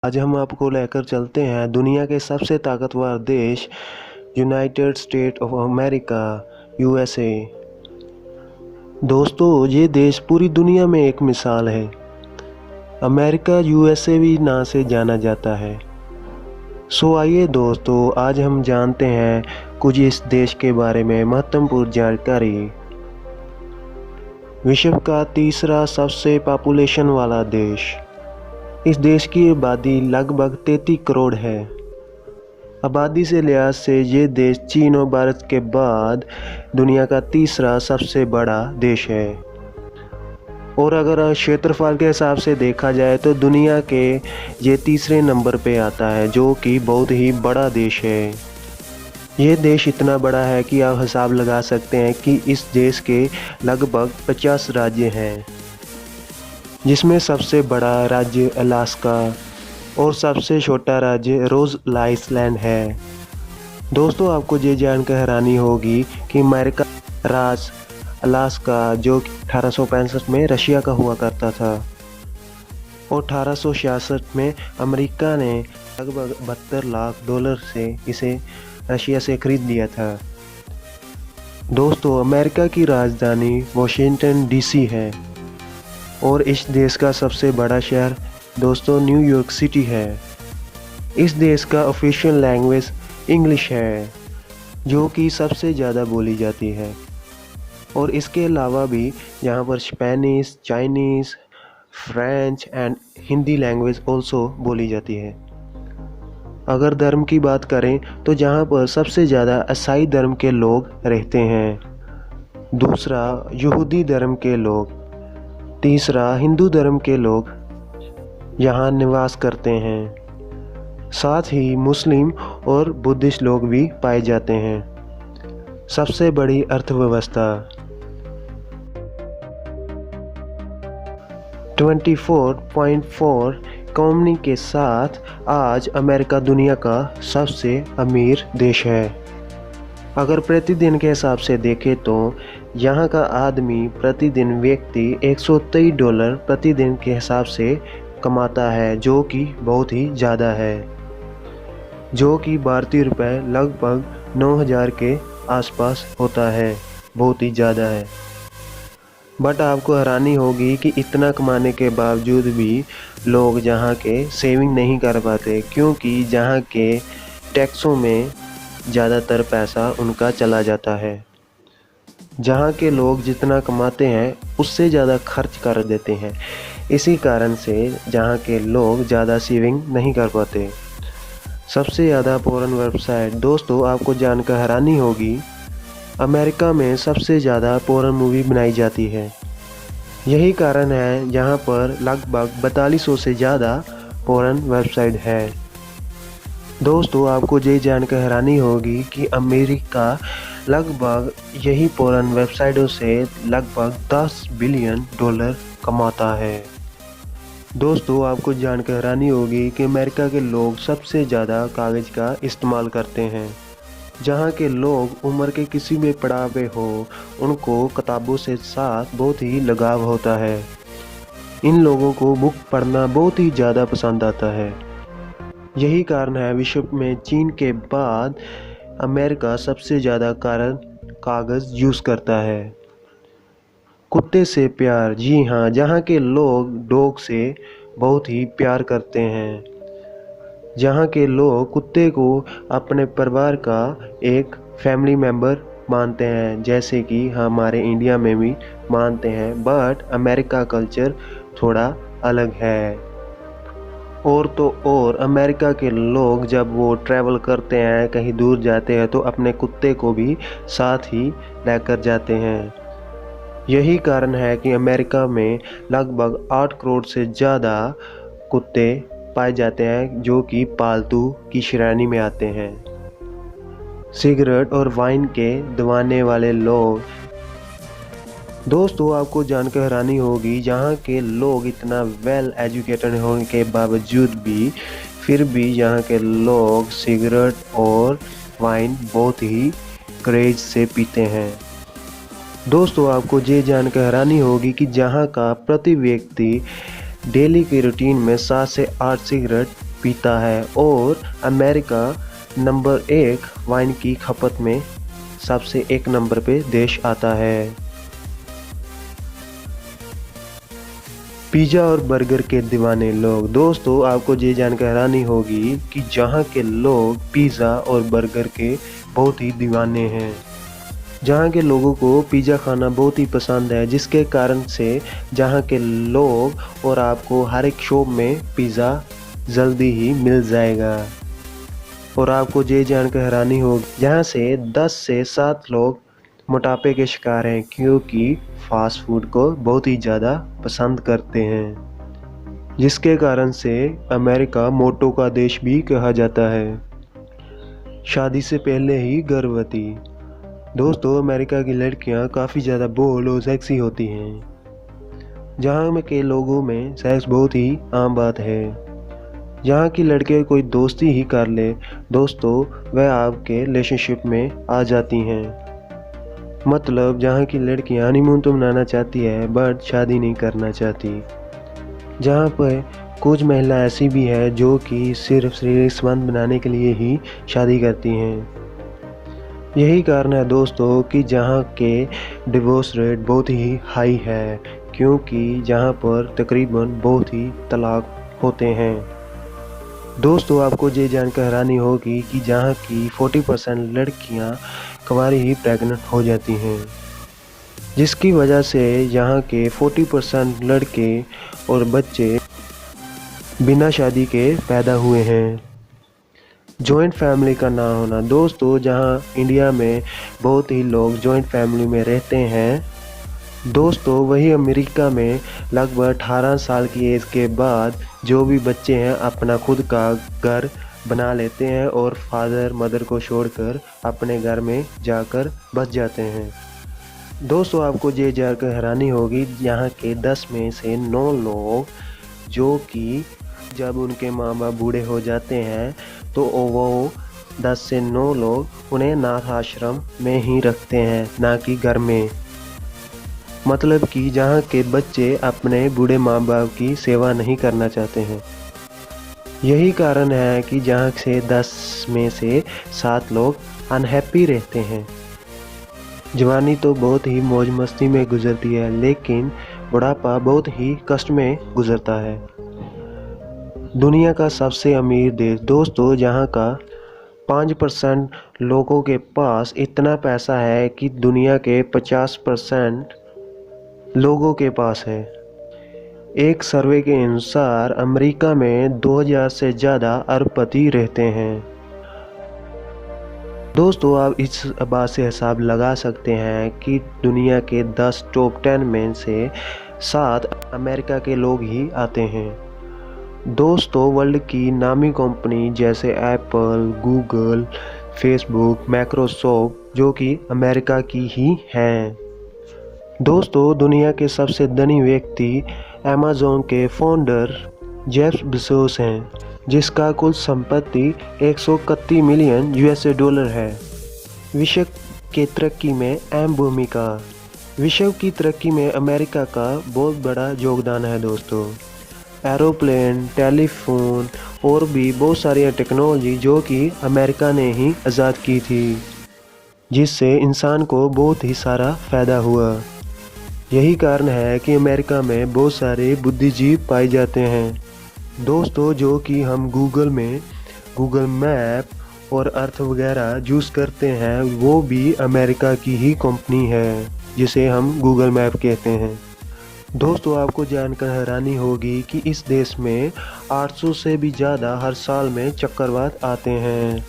आज हम आपको लेकर चलते हैं दुनिया के सबसे ताकतवर देश United state of America USA. दोस्तों, ये देश पूरी दुनिया में एक मिसाल है। अमेरिका यूएसए भी नाम से जाना जाता है। आइए दोस्तों, आज हम जानते हैं कुछ इस देश के बारे में महत्वपूर्ण जानकारी। विश्व का तीसरा सबसे पॉपुलेशन वाला देश। इस देश की आबादी लगभग 33 करोड़ है। आबादी से लिहाज से ये देश चीन और भारत के बाद दुनिया का तीसरा सबसे बड़ा देश है। और अगर क्षेत्रफल के हिसाब से देखा जाए तो दुनिया के ये तीसरे नंबर पे आता है, जो कि बहुत ही बड़ा देश है। ये देश इतना बड़ा है कि आप हिसाब लगा सकते हैं कि इस देश के लगभग 50 राज्य हैं, जिसमें सबसे बड़ा राज्य अलास्का और सबसे छोटा राज्य रोज आइलैंड है। दोस्तों, आपको ये जानकर हैरानी होगी कि अमेरिका राज्य अलास्का, जो 1865 में रशिया का हुआ करता था, और 1866 में अमेरिका ने लगभग $72 लाख से इसे रशिया से खरीद लिया था। दोस्तों, अमेरिका की राजधानी वाशिंगटन डीसी है और इस देश का सबसे बड़ा शहर दोस्तों न्यूयॉर्क सिटी है। इस देश का ऑफिशियल लैंग्वेज इंग्लिश है, जो कि सबसे ज़्यादा बोली जाती है। और इसके अलावा भी यहाँ पर Spanish, Chinese, French and Hindi language also बोली जाती है। अगर धर्म की बात करें तो यहाँ पर सबसे ज़्यादा ईसाई धर्म के लोग रहते हैं, दूसरा यहूदी धर्म के लोग, तीसरा हिंदू धर्म के लोग यहाँ निवास करते हैं। साथ ही मुस्लिम और बुद्धिस्ट लोग भी पाए जाते हैं। सबसे बड़ी अर्थव्यवस्था 24.4 इकोनॉमी के साथ आज अमेरिका दुनिया का सबसे अमीर देश है। अगर प्रतिदिन के हिसाब से देखें तो यहाँ का आदमी प्रतिदिन व्यक्ति $123 प्रतिदिन के हिसाब से कमाता है, जो कि बहुत ही ज़्यादा है, जो कि भारतीय रुपए लगभग 9,000 के आसपास होता है। बहुत ही ज़्यादा है। बट आपको हैरानी होगी कि इतना कमाने के बावजूद भी लोग जहाँ के सेविंग नहीं कर पाते, क्योंकि जहाँ के टैक्सों में ज़्यादातर पैसा उनका चला जाता है। जहाँ के लोग जितना कमाते हैं उससे ज़्यादा खर्च कर देते हैं। इसी कारण से जहाँ के लोग ज़्यादा सेविंग नहीं कर पाते। सबसे ज़्यादा पोर्न वेबसाइट। दोस्तों, आपको जानकर हैरानी होगी, अमेरिका में सबसे ज़्यादा पोर्न मूवी बनाई जाती है। यही कारण है यहाँ पर लगभग 4200 से ज़्यादा पोर्न वेबसाइट है। दोस्तों, आपको ये जानकर हैरानी होगी कि अमेरिका लगभग यही पोर्न वेबसाइटों से लगभग $10 बिलियन कमाता है। दोस्तों, आपको जानकर हैरानी होगी कि अमेरिका के लोग सबसे ज़्यादा कागज़ का इस्तेमाल करते हैं। जहाँ के लोग उम्र के किसी भी पड़ाव पे हो, उनको किताबों से साथ बहुत ही लगाव होता है। इन लोगों को बुक पढ़ना बहुत ही ज़्यादा पसंद आता है। यही कारण है विश्व में चीन के बाद अमेरिका सबसे ज़्यादा कागज़ यूज़ करता है। कुत्ते से प्यार। जी हाँ, जहाँ के लोग डॉग से बहुत ही प्यार करते हैं। जहाँ के लोग कुत्ते को अपने परिवार का एक फैमिली मेम्बर मानते हैं, जैसे कि हमारे इंडिया में भी मानते हैं। बट अमेरिका कल्चर थोड़ा अलग है। और तो और अमेरिका के लोग जब वो ट्रैवल करते हैं, कहीं दूर जाते हैं, तो अपने कुत्ते को भी साथ ही लेकर जाते हैं। यही कारण है कि अमेरिका में लगभग 8 करोड़ से ज़्यादा कुत्ते पाए जाते हैं, जो कि पालतू की श्रेणी में आते हैं। सिगरेट और वाइन के दीवाने वाले लोग। दोस्तों, आपको जानकर हैरानी होगी, यहाँ के लोग इतना वेल एजुकेटेड होने के बावजूद भी फिर भी यहाँ के लोग सिगरेट और वाइन बहुत ही क्रेज से पीते हैं। दोस्तों, आपको ये जानकर हैरानी होगी कि जहाँ का प्रति व्यक्ति डेली की रूटीन में 7 से 8 सिगरेट पीता है और अमेरिका नंबर 1 वाइन की खपत में सबसे 1 नंबर पे देश आता है। पिज़्ज़ा और बर्गर के दीवाने लोग। दोस्तों आपको ये जानकर हैरानी होगी कि जहाँ के लोग पिज़्ज़ा और बर्गर के बहुत ही दीवाने हैं। जहाँ के लोगों को पिज़्ज़ा खाना बहुत ही पसंद है, जिसके कारण से जहाँ के लोग और आपको हर एक शॉप में पिज़्ज़ा जल्दी ही मिल जाएगा। और आपको ये जानकर हैरानी होगी जहाँ से 10 से 7 लोग मोटापे के शिकार हैं, क्योंकि फास्ट फूड को बहुत ही ज़्यादा पसंद करते हैं, जिसके कारण से अमेरिका मोटो का देश भी कहा जाता है। शादी से पहले ही गर्भवती। दोस्तों अमेरिका की लड़कियां काफ़ी ज़्यादा बोल्ड और सेक्सी होती हैं। जहां के लोगों में सेक्स बहुत ही आम बात है। यहाँ की लड़के कोई दोस्ती ही कर ले दोस्तों वह आपके रिलेशनशिप में आ जाती हैं। मतलब जहाँ की लड़कियां हनीमून तो मनाना चाहती है बट शादी नहीं करना चाहती। जहाँ पर कुछ महिला ऐसी भी है जो कि सिर्फ शारीरिक संबंध बनाने के लिए ही शादी करती हैं। यही कारण है दोस्तों कि जहाँ के डिवोर्स रेट बहुत ही हाई है, क्योंकि जहाँ पर तकरीबन बहुत ही तलाक होते हैं। दोस्तों आपको ये जानकर हैरानी होगी कि जहाँ की 40% लड़कियाँ कुंवारी ही प्रेग्नेंट हो जाती हैं, जिसकी वजह से यहाँ के 40% लड़के और बच्चे बिना शादी के पैदा हुए हैं। जॉइंट फैमिली का ना होना। दोस्तों जहाँ इंडिया में बहुत ही लोग जॉइंट फैमिली में रहते हैं, दोस्तों वही अमेरिका में लगभग 18 साल की एज के बाद जो भी बच्चे हैं अपना खुद का घर बना लेते हैं और फादर मदर को छोड़कर अपने घर में जाकर बस जाते हैं। दोस्तों आपको ये जानकर हैरानी होगी यहाँ के 10 में से 9 लोग जो कि जब उनके माँ बाप बूढ़े हो जाते हैं तो वो 10 से 9 लोग उन्हें अनाथ आश्रम में ही रखते हैं, ना कि घर में। मतलब कि जहाँ के बच्चे अपने बूढ़े माँ बाप की सेवा नहीं करना चाहते हैं। यही कारण है कि जहाँ से 10 में से 7 लोग अनहैप्पी रहते हैं। जवानी तो बहुत ही मौज मस्ती में गुजरती है, लेकिन बुढ़ापा बहुत ही कष्ट में गुजरता है। दुनिया का सबसे अमीर देश। दोस्तों जहाँ का 5% लोगों के पास इतना पैसा है कि दुनिया के 50% लोगों के पास है। एक सर्वे के अनुसार अमेरिका में 2000 से ज़्यादा अरबपति रहते हैं। दोस्तों आप इस बात से हिसाब लगा सकते हैं कि दुनिया के 10 टॉप 10 में से 7 अमेरिका के लोग ही आते हैं। दोस्तों वर्ल्ड की नामी कंपनी जैसे एप्पल, गूगल, फेसबुक, माइक्रोसॉफ्ट जो कि अमेरिका की ही हैं। दोस्तों दुनिया के सबसे धनी व्यक्ति अमेज़न के फाउंडर जेफ बेजोस हैं, जिसका कुल संपत्ति 131 मिलियन यूएसए डॉलर है। विश्व के तरक्की में अहम भूमिका। विश्व की तरक्की में अमेरिका का बहुत बड़ा योगदान है दोस्तों। एरोप्लेन, टेलीफोन और भी बहुत सारी टेक्नोलॉजी जो कि अमेरिका ने ही आज़ाद की थी, जिससे इंसान को बहुत ही सारा फ़ायदा हुआ। यही कारण है कि अमेरिका में बहुत सारे बुद्धिजीवी पाए जाते हैं। दोस्तों जो कि हम गूगल में गूगल मैप और अर्थ वगैरह यूज़ करते हैं, वो भी अमेरिका की ही कंपनी है, जिसे हम गूगल मैप कहते हैं। दोस्तों आपको जानकर हैरानी होगी कि इस देश में 800 से भी ज़्यादा हर साल में चक्रवात आते हैं।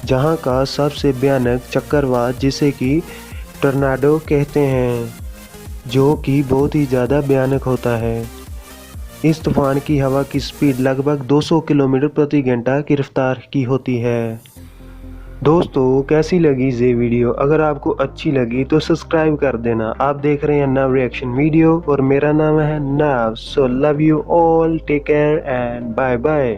जहां का सबसे भयानक चक्रवात जिसे कि टॉर्नाडो कहते हैं, जो कि बहुत ही ज़्यादा भयानक होता है। इस तूफान की हवा की स्पीड लगभग 200 किलोमीटर प्रति घंटा की रफ्तार की होती है। दोस्तों कैसी लगी ये वीडियो? अगर आपको अच्छी लगी तो सब्सक्राइब कर देना। आप देख रहे हैं नव रिएक्शन वीडियो और मेरा नाम है Nav. So love you all, take care and bye bye.